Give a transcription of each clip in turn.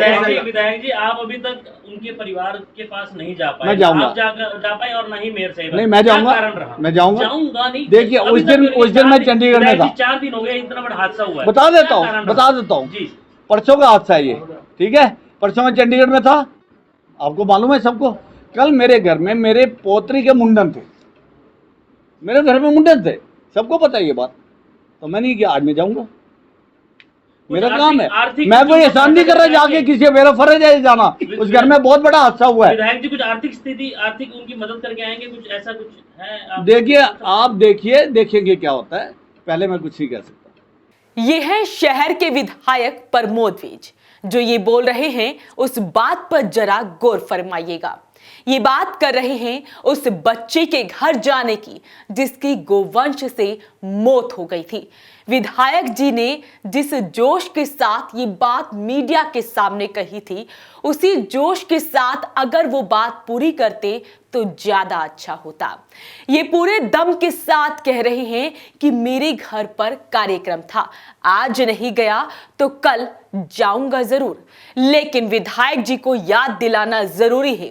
विधायक जी आप अभी तक उनके परिवार के पास नहीं जा पाए। मैं जाऊंगा। आप जा पाए और नहीं मेयर साहब। नहीं, मैं जाऊंगा। मैं जाऊंगा नहीं। देखिए उस दिन मैं चंडीगढ़ में था। 4 दिन हो गए, इतना बड़ा हादसा हुआ है। बता देता हूँ जी। परसों का हादसा है ये, ठीक है। परसों मैं चंडीगढ़ में था, आपको मालूम है सबको। कल मेरे घर में मेरे पोत्री के मुंडन थे, मेरे घर में मुंडन थे, सबको पता है ये बात। तो मैं नहीं किया, आज मैं जाऊंगा, मेरा काम है। मैं कोई एहसान नहीं कर रहा जाके किसी, मेरा फर्ज है जाना। उस घर में बहुत बड़ा हादसा हुआ है। विधायक जी कुछ आर्थिक उनकी मदद करके आएंगे, कुछ ऐसा कुछ है? देखिए आप देखेंगे क्या होता है, पहले मैं कुछ नहीं कह सकता। ये है शहर के विधायक प्रमोद विज, जो ये बोल रहे हैं उस बात पर जरा गौर फरमाइएगा। ये बात कर रहे हैं उस बच्चे के घर जाने की जिसकी गोवंश से मौत हो गई थी। विधायक जी ने जिस जोश के साथ ये बात मीडिया के सामने कही थी, उसी जोश के साथ अगर वो बात पूरी करते तो ज्यादा अच्छा होता। ये पूरे दम के साथ कह रहे हैं कि मेरे घर पर कार्यक्रम था, आज नहीं गया तो कल जाऊंगा जरूर। लेकिन विधायक जी को याद दिलाना जरूरी है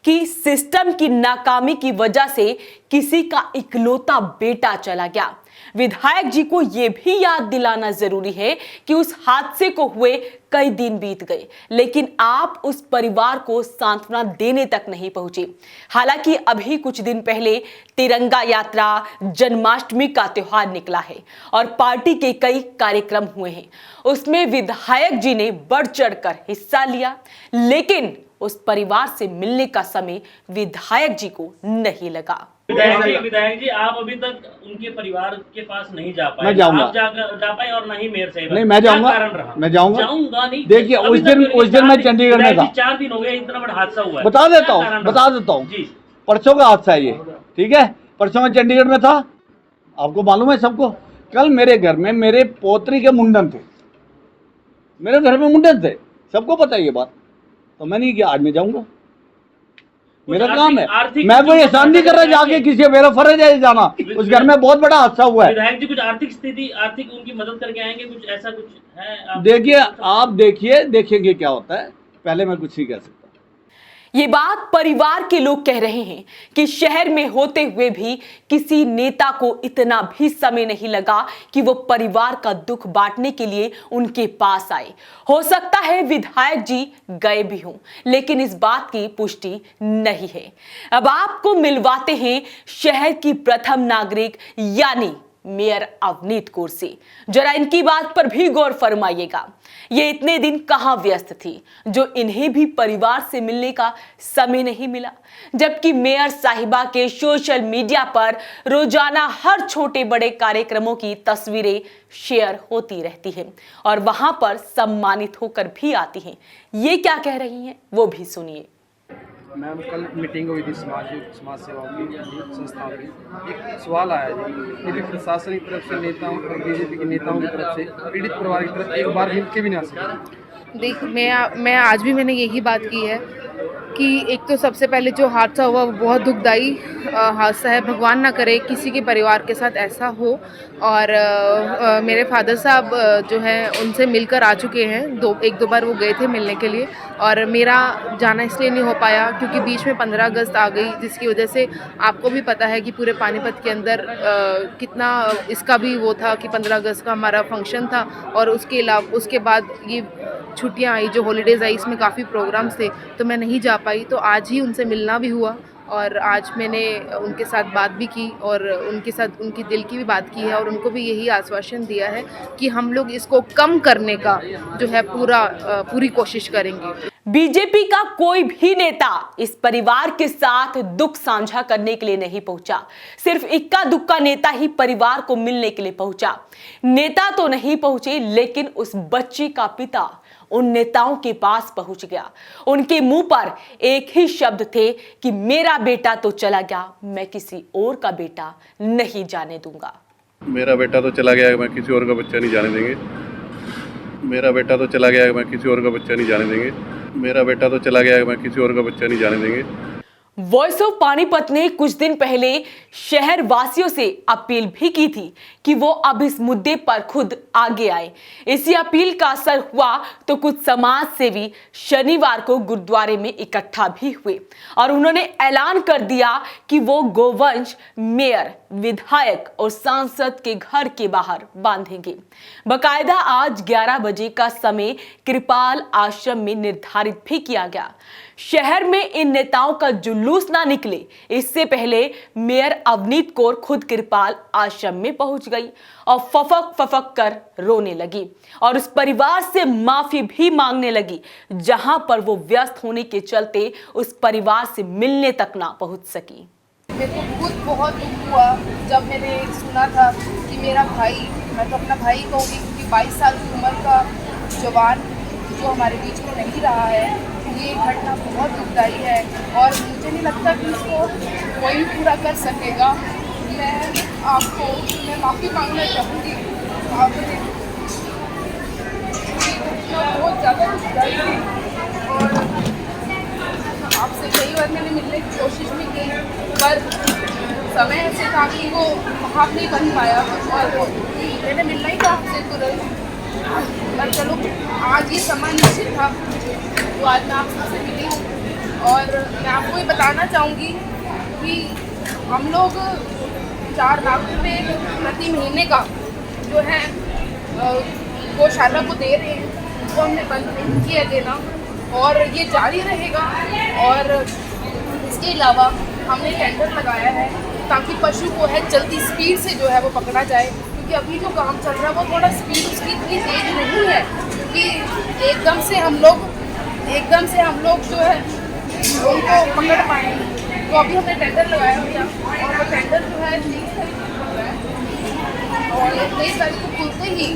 कि सिस्टम की नाकामी की वजह से किसी का इकलौता बेटा चला गया। विधायक जी को यह भी याद दिलाना जरूरी है कि उस हादसे को हुए कई दिन बीत गए, लेकिन आप उस परिवार को सांत्वना देने तक नहीं पहुंचे। हालांकि अभी कुछ दिन पहले तिरंगा यात्रा, जन्माष्टमी का त्योहार निकला है और पार्टी के कई कार्यक्रम हुए हैं। उसमें विधायक जी ने बढ़ चढ़कर हिस्सा लिया, लेकिन उस परिवार से मिलने का समय विधायक जी को नहीं लगा। विधायक जी आप अभी तक उनके परिवार के पास नहीं जा पाए। मैं जाऊंगा। आप जा पाए और नहीं मेयर साहब। नहीं, मैं जाऊंगा। मैं जाऊंगा नहीं। देखिए उस दिन मैं चंडीगढ़ में था। 4 दिन हो गए, इतना बड़ा हादसा हुआ है। बता देता हूँ जी। परसों का हादसा है ये, ठीक है। परसों मैं चंडीगढ़ में था, आपको मालूम है सबको। कल मेरे घर में मेरे पोत्री के मुंडन थे, मेरे घर में मुंडन थे, सबको पता है ये बात। तो मैं नहीं किया, आज मैं जाऊंगा, मेरा काम है। मैं कोई एहसान नहीं कर रहा जाके किसी, मेरा फर्ज है जाना। उस घर में बहुत बड़ा हादसा हुआ है। विधायक जी कुछ आर्थिक उनकी मदद करके आएंगे, कुछ ऐसा कुछ है? देखिए देखेंगे क्या होता है, पहले मैं कुछ नहीं कह सकता। ये बात परिवार के लोग कह रहे हैं कि शहर में होते हुए भी किसी नेता को इतना भी समय नहीं लगा कि वो परिवार का दुख बांटने के लिए उनके पास आए। हो सकता है विधायक जी गए भी हों, लेकिन इस बात की पुष्टि नहीं है। अब आपको मिलवाते हैं शहर की प्रथम नागरिक यानी मेयर अवनीत कौर से। जरा इनकी बात पर भी गौर फरमाइएगा। ये इतने दिन कहां व्यस्त थी जो इन्हें भी परिवार से मिलने का समय नहीं मिला, जबकि मेयर साहिबा के सोशल मीडिया पर रोजाना हर छोटे बड़े कार्यक्रमों की तस्वीरें शेयर होती रहती हैं और वहां पर सम्मानित होकर भी आती हैं। ये क्या कह रही हैं वो भी सुनिए। मैम कल मीटिंग हुई थी समाज सेवा की संस्थाओं की। एक सवाल आया जी, यदि प्रशासन की तरफ से नेताओं और बीजेपी के नेताओं की तरफ से पीड़ित परिवार की तरफ एक बार मिल के भी नहीं आ सके। देख मैं आज भी मैंने यही बात की है कि एक तो सबसे पहले जो हादसा हुआ वो बहुत दुखदाई हादसा है। भगवान ना करे किसी के परिवार के साथ ऐसा हो। और मेरे फादर साहब जो है उनसे मिलकर आ चुके हैं, एक दो बार वो गए थे मिलने के लिए, और मेरा जाना इसलिए नहीं हो पाया क्योंकि बीच में 15 अगस्त आ गई, जिसकी वजह से आपको भी पता है कि पूरे पानीपत के अंदर कितना इसका भी वो था कि 15 अगस्त का हमारा फंक्शन था और उसके बाद ये छुट्टियां आई, जो हॉलीडेज़ आई, इसमें काफ़ी प्रोग्राम्स थे, तो मैं नहीं जा पाई। तो आज ही उनसे मिलना भी हुआ और आज मैंने उनके साथ बात भी की और उनके साथ उनकी दिल की भी बात की है और उनको भी यही आश्वासन दिया है कि हम लोग इसको कम करने का जो है पूरी कोशिश करेंगे। बीजेपी का कोई भी नेता इस परिवार के साथ दुख साझा करने के लिए नहीं पहुंचा। सिर्फ इक्का दुक्का नेता ही परिवार को मिलने के लिए पहुंचा। नेता तो नहीं पहुंचे, लेकिन उस बच्चे का पिता उन नेताओं के पास पहुंच गया। उनके मुंह पर एक ही शब्द थे कि मेरा बेटा तो चला गया, मैं किसी और का बेटा नहीं जाने दूंगा। मेरा बेटा तो चला गया, मैं किसी और का बच्चा नहीं जाने देंगे। मेरा बेटा तो चला गया, मैं किसी और का बच्चा नहीं जाने देंगे। मेरा बेटा तो चला गया, मैं किसी और का बच्चा नहीं जाने देंगे। वॉइस ऑफ पानीपत ने कुछ दिन पहले शहर वासियों से अपील भी की थी कि वो अब इस मुद्दे पर खुद आगे आए। इसी अपील का असर हुआ तो कुछ समाज सेवी शनिवार को गुरुद्वारे में इकट्ठा भी हुए और उन्होंने ऐलान कर दिया कि वो गोवंश मेयर, विधायक और सांसद के घर के बाहर बांधेंगे। बकायदा आज 11 बजे का समय कृपाल आश्रम में निर्धारित भी किया गया। शहर में इन नेताओं का जुलूस ना निकले, इससे पहले मेयर अवनीत कौर खुद कृपाल आश्रम में पहुंच गई और फफक फफक कर रोने लगी और उस परिवार से माफी भी मांगने लगी, जहां पर वो व्यस्त होने के चलते उस परिवार से मिलने तक ना पहुंच सकी। मेरे को खुद बहुत दुख हुआ जब मैंने सुना था कि मेरा भाई, मैं तो अपना भाई कहूँगी क्योंकि 22 साल की उम्र का जवान जो हमारे बीच में नहीं रहा है, ये घटना बहुत दुखदाई है और मुझे नहीं लगता कि इसको कोई पूरा कर सकेगा। मैं माफ़ी मांगना चाहूँगी। आपने बहुत ज़्यादा दुखदाई थी और आपसे कई बार मैंने मिलने की कोशिश भी की, पर समय ऐसे था कि वो वहाँ नहीं बन पाया और मैंने मिलना ही था आपसे तुरंत। पर चलो, आज ये समय निश्चित था तो आज मैं आप सबसे मिली हूँ और मैं आपको ये बताना चाहूँगी कि हम लोग 4 लाख रुपये प्रति महीने का जो है गौशाला को दे रहे हैं, वो हमने बंद नहीं किया देना और ये जारी रहेगा। और इसके अलावा हमने टेंडर लगाया है ताकि पशु को है जल्दी स्पीड से जो है वो पकड़ा जाए, क्योंकि अभी जो काम चल रहा है वो थोड़ा स्पीड उसकी इतनी तेज नहीं है कि एकदम से हम लोग जो है उनको पकड़ पाएँ। तो अभी हमने टेंडर लगाया हुआ और वो टेंडर जो है 23 तारीख को खुल रहा है और 23 तारीख को खुलते ही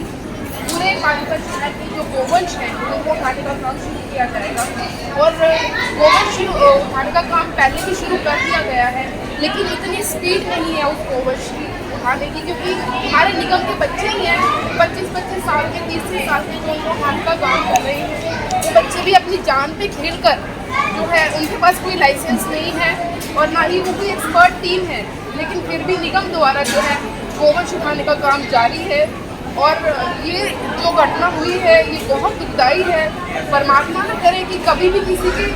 पूरे पानीपत शहर के जो गोवंश हैं उनको उठाने का काम शुरू किया जाएगा। और गोवंश उठाने का काम पहले भी शुरू कर दिया गया है, लेकिन इतनी स्पीड नहीं है उस गोवंश की उठाने की, क्योंकि हमारे निगम के बच्चे ही हैं 25-25 साल के, 30 साल के, जो उनको उठाने का काम कर रहे हैं। वो बच्चे भी अपनी जान पे खेल कर जो है, उनके पास कोई लाइसेंस नहीं है और ना ही वो कोई एक्सपर्ट टीम है, लेकिन फिर भी निगम द्वारा जो है गोवंश उठाने का काम जारी है। और ये जो घटना हुई है ये बहुत दुखदाई है। परमात्मा न करे कि कभी भी किसी के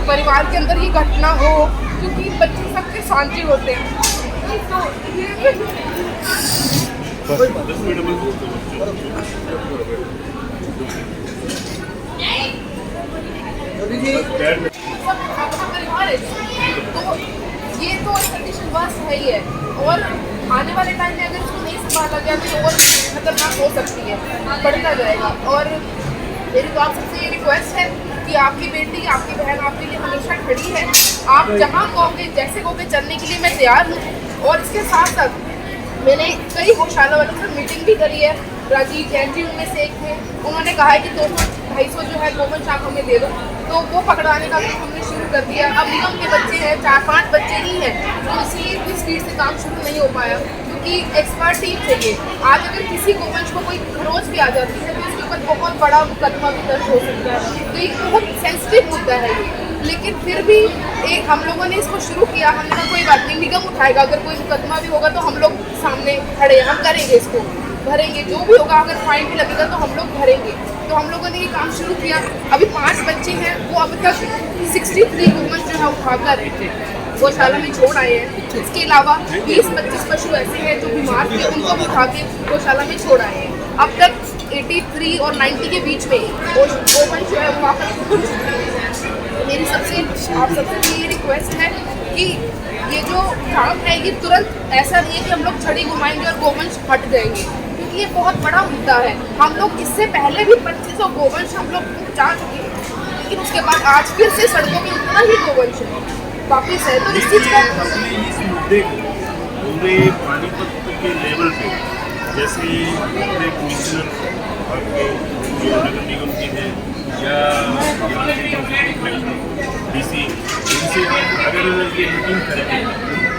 परिवार के अंदर ये घटना हो, क्योंकि बच्चे सबके सांझे होते हैं। सब आपका परिवार है, तो ये तो कंडीशन बस है ही है और आने वाले टाइम में अगर इसको नहीं संभाला गया तो और खतरनाक हो सकती है, बढ़ता जाएगा। और मेरी तो आप सबसे ये रिक्वेस्ट है कि आपकी बेटी, आपकी बहन आपके लिए हमेशा खड़ी है। आप जहाँ कहोगे, जैसे कहोगे, चलने के लिए मैं तैयार हूँ। और इसके साथ साथ मैंने कई गौशाला वालों से मीटिंग भी करी है। राजीव जैन जी उनमें से एक थे, उन्होंने कहा है कि 200-250 जो है गोवंश आप हमें दे दो, तो वो पकड़ाने का काम हमने शुरू कर दिया। अब निगम के बच्चे हैं, 4-5 बच्चे ही हैं, तो इसलिए इतनी स्पीड से काम शुरू नहीं हो पाया, क्योंकि एक्सपर्ट टीम चाहिए। आज अगर किसी गोवंश को कोई खरोच भी आ जाती है तो इसके ऊपर बहुत बड़ा मुकदमा भी दर्ज हो सकता है। तो एक बहुत सेंसिटिव मुद्दा है ये, लेकिन फिर भी एक हम लोगों ने इसको शुरू किया। हमने कहा कोई बात नहीं, निगम उठाएगा, अगर कोई मुकदमा भी होगा तो हम लोग सामने खड़े, हम करेंगे, इसको भरेंगे, जो भी होगा, अगर फाइन भी लगेगा तो हम लोग भरेंगे। तो हम लोगों ने ये काम शुरू किया। अभी 5 बच्चे हैं, वो अब तक 63 गोवंश जो है उठाकर गौशाला में छोड़ आए हैं। इसके अलावा 20-25 पशु ऐसे हैं जो बीमार थे, उनको भी उठा के गौशाला में छोड़ आए हैं। अब तक 83 और 90 के बीच में गोवंश जो है वो वापस पहुँच चुके हैं। मेरी आप सबसे ये रिक्वेस्ट है कि ये जो काम है ये तुरंत ऐसा नहीं है कि हम लोग छड़ी घुमाएंगे और गोवंश हट जाएंगे, क्योंकि ये बहुत बड़ा मुद्दा है। हम लोग इससे पहले भी 2500 गोवंश हम लोग पहुँचा चुके हैं, लेकिन उसके बाद आज फिर से सड़कों में उतना ही गोवंश वापिस है। तो इस चीज़ का इस मुद्दे को पूरे पानीपत के लेवल पे, जैसे पूरे कमिश्नर जो नगर निगम के हैं या DC, इनसे अगर ये मीटिंग करेंगे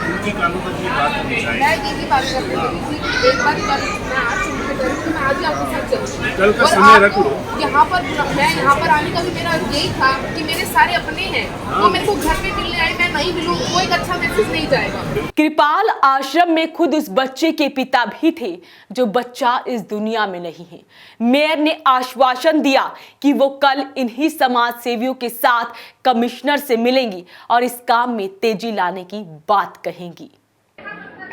उनकी कानों तक ये बात पहुँचाएं। मैं यही बात करती थी, एक बार कल मैं आज शुरू करूँ तो मैं आज ही आपके साथ चलूँगी। कल का समय रख लो। यहाँ पर मैं यहाँ पर आने का भी मेरा यही था कि मेरे सारे अपने हैं, वो मेरे को घर पे मिलने आए, मैं नहीं मिलूं वो एक अच्छा मैसेज नहीं जाएगा। कृपाल आश्रम में खुद उस बच्चे के पिता भी थे जो बच्चा इस दुनिया में नहीं है। मेयर ने आश्वासन दिया कि वो कल इन्हीं समाज सेवियों के साथ कमिश्नर से मिलेंगी और इस काम में तेजी लाने की बात कहेंगी।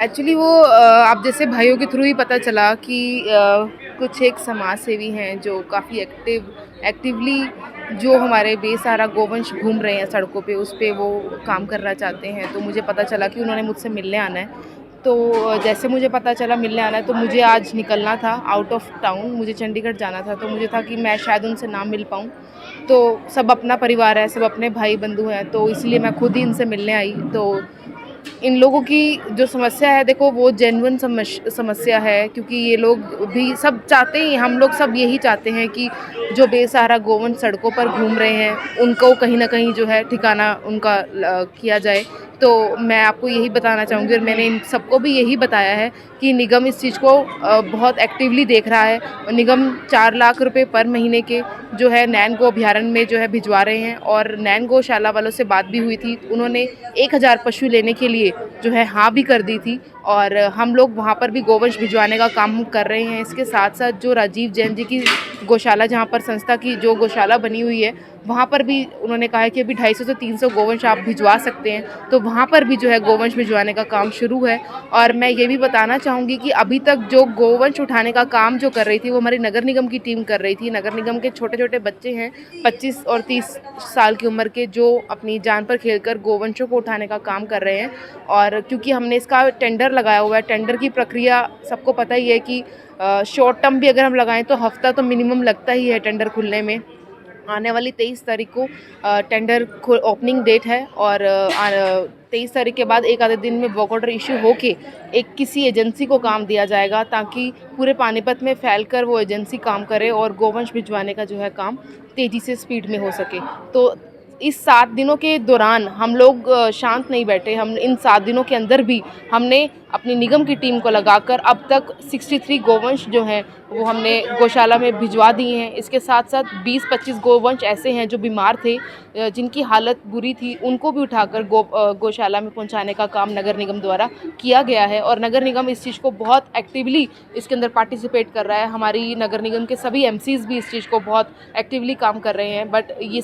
एक्चुअली वो आप जैसे भाइयों के थ्रू ही पता चला कि कुछ एक समाज सेवी हैं जो काफ़ी एक्टिवली जो हमारे बेसहारा गोवंश घूम रहे हैं सड़कों पे, उस पे वो काम करना चाहते हैं। तो मुझे पता चला कि उन्होंने मुझसे मिलने आना है। तो जैसे मुझे पता चला मिलने आना है तो मुझे आज निकलना था आउट ऑफ टाउन, मुझे चंडीगढ़ जाना था। तो मुझे था कि मैं शायद उनसे ना मिल पाऊँ, तो सब अपना परिवार है, सब अपने भाई बंधु हैं, तो इसलिए मैं खुद ही इनसे मिलने आई। तो इन लोगों की जो समस्या है, देखो वो जेन्युइन समस्या है, क्योंकि ये लोग भी सब चाहते हैं, हम लोग सब यही चाहते हैं कि जो बेसहारा गोवंश सड़कों पर घूम रहे हैं उनको कहीं ना कहीं जो है ठिकाना उनका किया जाए। तो मैं आपको यही बताना चाहूँगी और मैंने इन सबको भी यही बताया है कि निगम इस चीज़ को बहुत एक्टिवली देख रहा है। निगम 4 लाख रुपए पर महीने के जो है नैन गो अभ्यारण्य में जो है भिजवा रहे हैं। और नैन गौशाला वालों से बात भी हुई थी, उन्होंने 1000 पशु लेने के लिए जो है हाँ भी कर दी थी और हम लोग वहाँ पर भी गोवंश भिजवाने का काम कर रहे हैं। इसके साथ साथ जो राजीव जैन जी की गौशाला, जहाँ पर संस्था की जो गौशाला बनी हुई है, वहाँ पर भी उन्होंने कहा है कि अभी 250 से 300 गोवंश आप भिजवा सकते हैं। तो वहाँ पर भी जो है गोवंश भिजवाने का काम शुरू है। और मैं ये भी बताना चाहूँगी कि अभी तक जो गोवंश उठाने का काम जो कर रही थी वो हमारी नगर निगम की टीम कर रही थी। नगर निगम के छोटे छोटे बच्चे हैं 25 और 30 साल की उम्र के, जो अपनी जान पर खेलकर गोवंशों को उठाने का काम कर रहे हैं। और क्योंकि हमने इसका टेंडर लगाया हुआ है, टेंडर की प्रक्रिया सबको पता ही है कि शॉर्ट टर्म भी अगर हम लगाएं तो हफ्ता तो मिनिमम लगता ही है टेंडर खुलने में। आने वाली 23 तारीख को टेंडर ओपनिंग डेट है और 23 तारीख के बाद एक आधे दिन में वर्क ऑर्डर इशू होके एक किसी एजेंसी को काम दिया जाएगा, ताकि पूरे पानीपत में फैलकर वो एजेंसी काम करे और गोवंश भिजवाने का जो है काम तेज़ी से स्पीड में हो सके। तो इस 7 दिनों के दौरान हम लोग शांत नहीं बैठे। हम इन 7 दिनों के अंदर भी हमने अपनी निगम की टीम को लगाकर अब तक 63 गोवंश जो हैं वो हमने गौशाला में भिजवा दिए हैं। इसके साथ साथ 20-25 गोवंश ऐसे हैं जो बीमार थे, जिनकी हालत बुरी थी, उनको भी उठाकर गौशाला में पहुंचाने का काम नगर निगम द्वारा किया गया है। और नगर निगम इस चीज़ को बहुत एक्टिवली इसके अंदर पार्टिसिपेट कर रहा है। हमारी नगर निगम के सभी MCs भी इस चीज़ को बहुत एक्टिवली काम कर रहे हैं। बट ये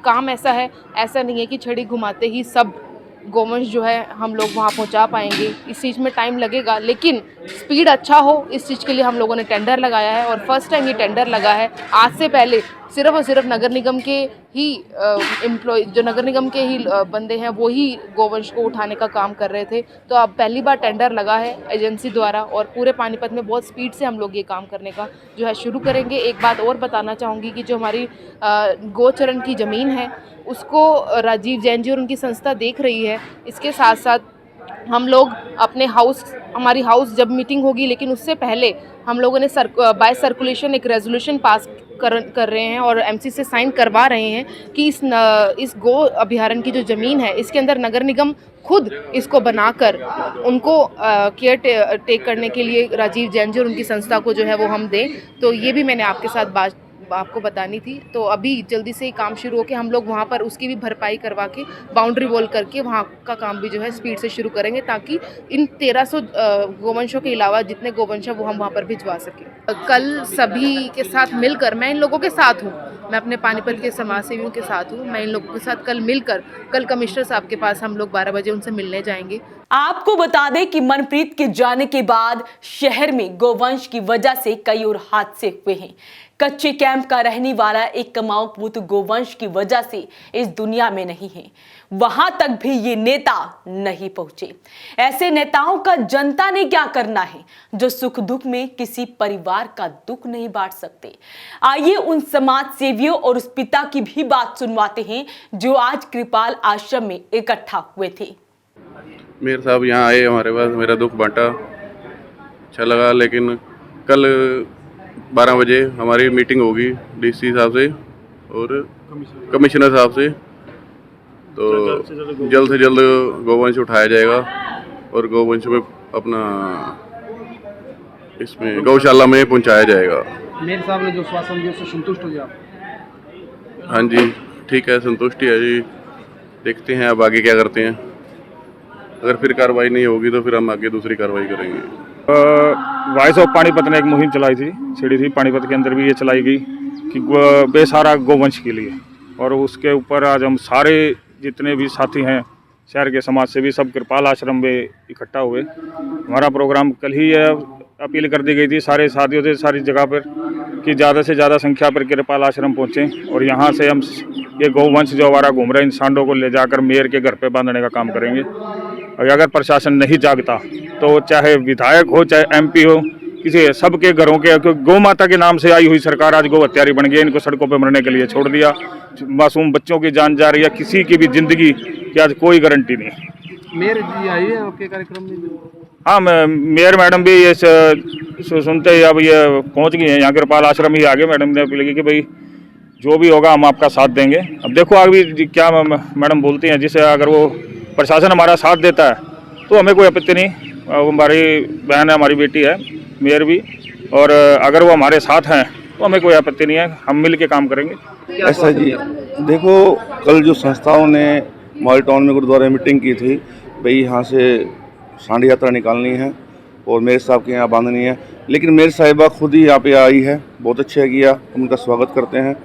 काम ऐसा है, ऐसा नहीं है कि छड़ी घुमाते ही सब गोवंश जो है हम लोग वहाँ पहुँचा पाएंगे। इस चीज़ में टाइम लगेगा, लेकिन स्पीड अच्छा हो इस चीज़ के लिए हम लोगों ने टेंडर लगाया है। और फर्स्ट टाइम ये टेंडर लगा है। आज से पहले सिर्फ और सिर्फ नगर निगम के ही एम्प्लॉय, जो नगर निगम के ही बंदे हैं, वो ही गोवंश को उठाने का काम कर रहे थे। तो अब पहली बार टेंडर लगा है एजेंसी द्वारा और पूरे पानीपत में बहुत स्पीड से हम लोग ये काम करने का जो है शुरू करेंगे। एक बात और बताना चाहूँगी कि जो हमारी गोचरण की ज़मीन है उसको राजीव जैन जी और उनकी संस्था देख रही है। इसके साथ साथ हम लोग अपने हमारी हाउस जब मीटिंग होगी, लेकिन उससे पहले हम लोगों ने बाय सर्कुलेशन एक रेजोल्यूशन पास कर रहे हैं और MC से साइन करवा रहे हैं कि इस गो अभ्यारण्य की जो ज़मीन है इसके अंदर नगर निगम खुद इसको बनाकर उनको केयर टेक करने के लिए राजीव जैन जी और उनकी संस्था को जो है वो हम दें। तो ये भी मैंने आपके साथ आपको बतानी थी। तो अभी जल्दी से ही काम शुरू होकर हम लोग वहाँ पर उसकी भी भरपाई करवा के बाउंड्री वॉल करके वहाँ का काम भी जो है स्पीड से शुरू करेंगे, ताकि इन 1300 गोवंशों के अलावा जितने गोवंश हैं वो हम वहाँ पर भिजवा सकें। कल सभी के साथ मिलकर, मैं इन लोगों के साथ हूँ, मैं अपने पानीपत के समाज सेवियों के साथ हूँ, मैं इन लोगों के साथ कल मिलकर कल कमिश्नर साहब के पास हम लोग 12 बजे उनसे मिलने जाएंगे। आपको बता दें कि मनप्रीत के जाने के बाद शहर में गोवंश की वजह से कई और हादसे हुए हैं। कच्चे कैंप का रहने वाला एक कमाऊ पुत गोवंश की वजह से इस दुनिया में नहीं है, वहां तक भी ये नेता नहीं पहुंचे। ऐसे नेताओं का जनता ने क्या करना है जो सुख दुख में किसी परिवार का दुख नहीं बांट सकते। आइए उन समाज सेवियों और उस पिता की भी बात सुनवाते हैं जो आज कृपाल आश्रम में इकट्ठा हुए थे। मेयर साहब यहाँ आए हमारे पास, मेरा दुख बांटा, अच्छा लगा। लेकिन कल 12 बजे हमारी मीटिंग होगी DC साहब से और कमिश्नर साहब से, तो जल्द से जल्द गोवंश उठाया जाएगा और गोवंश में अपना इसमें गौशाला में पहुंचाया जाएगा। मेयर साहब ने जो आश्वासन दिया उससे संतुष्ट हो जाए? हाँ जी, ठीक है, संतुष्टि है जी। देखते हैं अब आगे क्या करते हैं। अगर फिर कार्रवाई नहीं होगी तो फिर हम आगे दूसरी कार्रवाई करेंगे। वॉइस ऑफ पानीपत ने एक मुहिम चलाई थी, छिड़ी थी पानीपत के अंदर भी ये चलाई गई कि बेसहारा गौवंश के लिए, और उसके ऊपर आज हम सारे जितने भी साथी हैं शहर के समाज से भी सब कृपाल आश्रम में इकट्ठा हुए। हमारा प्रोग्राम कल ही अपील कर दी गई थी सारे साथियों से सारी जगह पर कि ज़्यादा से ज़्यादा संख्या पर कृपाल आश्रम पहुँचें, और यहाँ से हम ये गौवंश जो हमारा घूम रहे हैं इन सांडों को ले जाकर मेयर के घर पे बांधने का काम करेंगे। और अगर प्रशासन नहीं जागता तो चाहे विधायक हो चाहे MP हो, किसी सबके घरों के, गौ माता के नाम से आई हुई सरकार आज गौ हत्यारी बन गई। इनको सड़कों पर मरने के लिए छोड़ दिया, मासूम बच्चों की जान जा रही है, किसी की भी जिंदगी की आज कोई गारंटी नहीं। मेयर जी आई है आपके कार्यक्रम में? हाँ, मेयर मैडम भी ये सुनते ही अब ये पहुंच गई हैं यहाँ। कृपाल आश्रम ही आगे मैडम ने अपील की कि भाई जो भी होगा हम आपका साथ देंगे। अब देखो आगे क्या मैडम बोलती हैं, जिससे अगर वो प्रशासन हमारा साथ देता है तो हमें कोई आपत्ति नहीं। वो हमारी बहन है, हमारी बेटी है मेयर भी, और अगर वो हमारे साथ हैं तो हमें कोई आपत्ति नहीं है, हम मिल के काम करेंगे। ऐसा जी, देखो कल जो संस्थाओं ने मॉडल टाउन में गुरुद्वारे में मीटिंग की थी, भाई यहाँ से सांड यात्रा निकालनी है और मेयर साहब के यहाँ बांधनी है, लेकिन मेयर साहिबा खुद ही यहाँ पे आई है, बहुत अच्छा किया, हम उनका स्वागत करते हैं।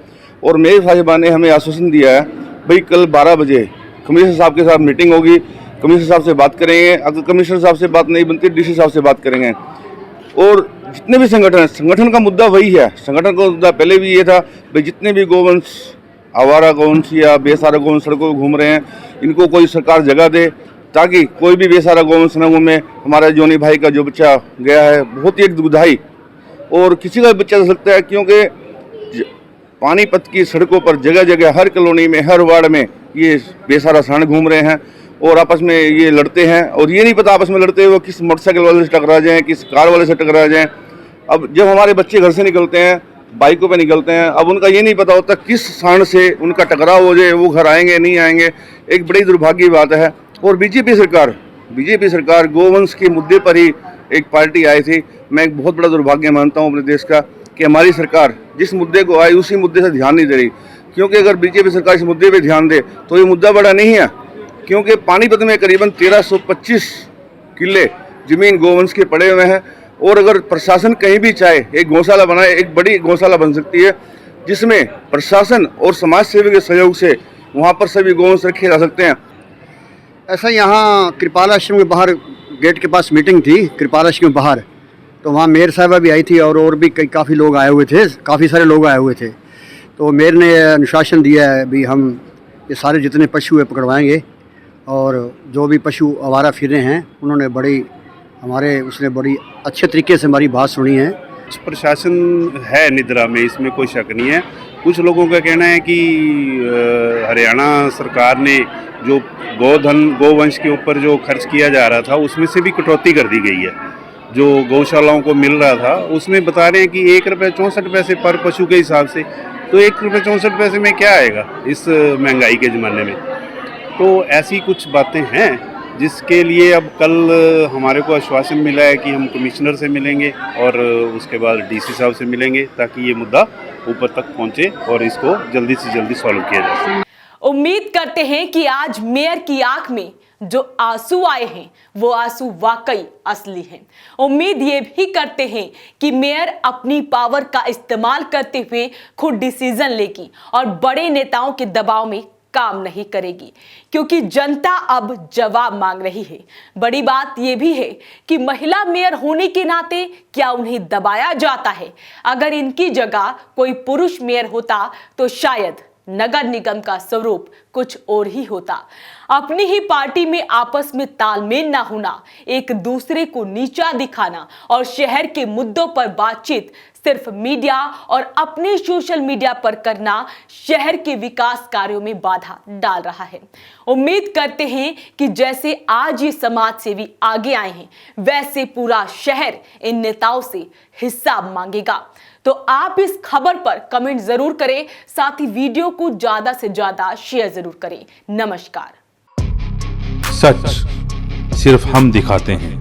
और मेयर साहिबा ने हमें आश्वासन दिया है भाई कल 12 बजे कमिश्नर साहब के साथ मीटिंग होगी, कमिश्नर साहब से बात करेंगे, अगर कमिश्नर साहब से बात नहीं बनती DC साहब से बात करेंगे। और जितने भी संगठन का मुद्दा वही है, संगठन का मुद्दा पहले भी ये था भाई जितने भी गौवंश, आवारा गौवंश या बेसहारा गौवंश सड़कों पर घूम रहे हैं, इनको कोई सरकार जगह दे ताकि कोई भी बेसहारा गौवंश न घूमे। हमारा जोनी भाई का जो बच्चा गया है बहुत ही एक दुखदाई, और किसी का भी बच्चा हो सकता है, क्योंकि पानीपत की सड़कों पर जगह जगह हर कॉलोनी में हर वार्ड में ये बेसहारा सांड घूम रहे हैं और आपस में ये लड़ते हैं, और ये नहीं पता आपस में लड़ते हुए किस मोटरसाइकिल वाले से टकरा जाएं, किस कार वाले से टकरा जाएं। अब जब हमारे बच्चे घर से निकलते हैं, बाइकों पे निकलते हैं, अब उनका ये नहीं पता होता किस सांड से उनका टकराव हो जाए, वो घर आएंगे नहीं आएंगे, एक बड़ी दुर्भाग्य बात है। और बीजेपी सरकार गौवंश के मुद्दे पर ही एक पार्टी आई थी। मैं एक बहुत बड़ा दुर्भाग्य मानता हूँ अपने देश का कि हमारी सरकार जिस मुद्दे को आई उसी मुद्दे से ध्यान नहीं दे रही, क्योंकि अगर बीजेपी सरकार इस मुद्दे पे ध्यान दे तो ये मुद्दा बड़ा नहीं है। क्योंकि पानीपत में करीबन 1325 किले जमीन गौवंश के पड़े हुए हैं, और अगर प्रशासन कहीं भी चाहे एक गौशाला बनाए, एक बड़ी गौशाला बन सकती है जिसमें प्रशासन और समाज सेवी के सहयोग से वहाँ पर सभी गौवंश रखे जा सकते हैं। ऐसा यहाँ कृपाल आश्रम के बाहर गेट के पास मीटिंग थी, कृपाल आश्रम के बाहर, तो वहाँ मेयर साहिबा भी आई थी और भी काफ़ी लोग आए हुए थे, काफ़ी सारे लोग आए हुए थे। तो मेयर ने अनुशासन दिया है भी हम ये सारे जितने पशु है पकड़वाएंगे, और जो भी पशु आवारा फिर रहे हैं उन्होंने उसने बड़ी अच्छे तरीके से हमारी बात सुनी है। प्रशासन है निद्रा में, इसमें कोई शक नहीं है। कुछ लोगों का कहना है कि हरियाणा सरकार ने जो गौवंश के ऊपर जो खर्च किया जा रहा था उसमें से भी कटौती कर दी गई है। जो गौशालाओं को मिल रहा था उसमें बता रहे हैं कि 1 रुपये 64 पैसे पर पशु के हिसाब से, तो 1 रुपये 64 पैसे में क्या आएगा इस महंगाई के ज़माने में। तो ऐसी कुछ बातें हैं जिसके लिए अब कल हमारे को आश्वासन मिला है कि हम कमिश्नर से मिलेंगे और उसके बाद DC साहब से मिलेंगे ताकि ये मुद्दा ऊपर तक पहुंचे और इसको जल्दी से जल्दी सॉल्व किया जा सके। उम्मीद करते हैं कि आज मेयर की आंख में जो आंसू आए हैं वो आंसू वाकई असली हैं। उम्मीद ये भी करते हैं कि मेयर अपनी पावर का इस्तेमाल करते हुए खुद डिसीजन लेगी और बड़े नेताओं के दबाव में काम नहीं करेगी, क्योंकि जनता अब जवाब मांग रही है। बड़ी बात यह भी है कि महिला मेयर होने के नाते क्या उन्हें दबाया जाता है? अगर इनकी जगह कोई पुरुष मेयर होता तो शायद नगर निगम का स्वरूप कुछ और ही होता। अपनी ही पार्टी में आपस में तालमेल ना होना, एक दूसरे को नीचा दिखाना और शहर के मुद्दों पर बातचीत सिर्फ मीडिया और अपने सोशल मीडिया पर करना शहर के विकास कार्यों में बाधा डाल रहा है। उम्मीद करते हैं कि जैसे आज ये समाज सेवी आगे आए हैं वैसे पूरा शहर इन नेताओं से हिसाब मांगेगा। तो आप इस खबर पर कमेंट जरूर करें, साथ ही वीडियो को ज्यादा से ज्यादा शेयर जरूर करें। नमस्कार। सच सिर्फ हम दिखाते हैं,